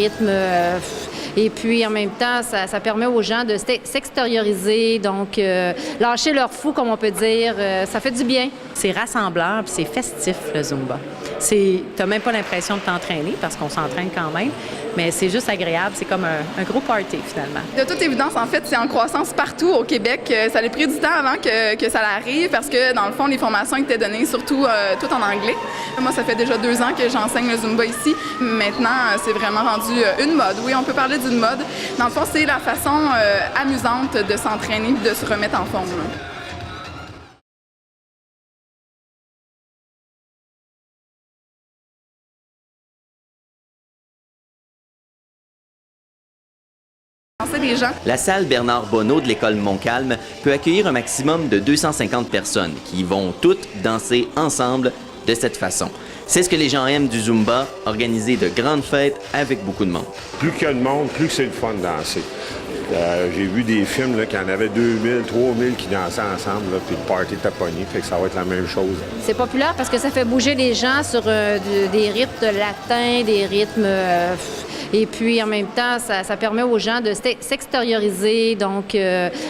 rythmes. Et puis, en même temps, ça permet aux gens de s'extérioriser, donc lâcher leur fou, comme on peut dire. Ça fait du bien. C'est rassembleur puis c'est festif, le Zumba. Tu n'as même pas l'impression de t'entraîner parce qu'on s'entraîne quand même, mais c'est juste agréable. C'est comme un gros party, finalement. De toute évidence, en fait, c'est en croissance partout au Québec. Ça a pris du temps avant que ça arrive parce que, dans le fond, les formations étaient données surtout tout en anglais. Moi, ça fait déjà 2 ans que j'enseigne le Zumba ici. Maintenant, c'est vraiment rendu une mode. Oui, on peut parler d'une mode. Dans le fond, c'est la façon amusante de s'entraîner et de se remettre en forme. La salle Bernard Bonneau de l'école Montcalm peut accueillir un maximum de 250 personnes qui vont toutes danser ensemble de cette façon. C'est ce que les gens aiment du Zumba, organiser de grandes fêtes avec beaucoup de monde. Plus qu'il y a de monde, plus c'est le fun de danser. J'ai vu des films qu'il y en avait 2000, 3000 qui dansaient ensemble, là, puis le party était pogné, fait que ça va être la même chose. C'est populaire parce que ça fait bouger les gens sur des rythmes latins, des rythmes... Et puis, en même temps, ça permet aux gens de s'extérioriser, donc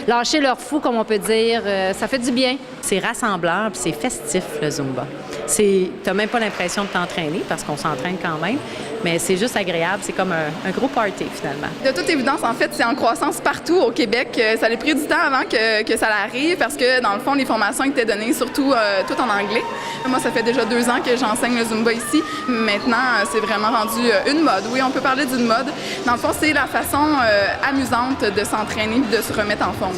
lâcher leur fou, comme on peut dire. Ça fait du bien. C'est rassembleur puis c'est festif, le Zumba. Tu n'as même pas l'impression de t'entraîner parce qu'on s'entraîne quand même, mais c'est juste agréable. C'est comme un gros party, finalement. De toute évidence, en fait, c'est en croissance partout au Québec. Ça a pris du temps avant que ça arrive parce que, dans le fond, les formations étaient données surtout tout en anglais. Moi, ça fait déjà 2 ans que j'enseigne le Zumba ici. Maintenant, c'est vraiment rendu une mode. Oui, on peut parler d'une mode. Dans le fond, c'est la façon amusante de s'entraîner et de se remettre en forme.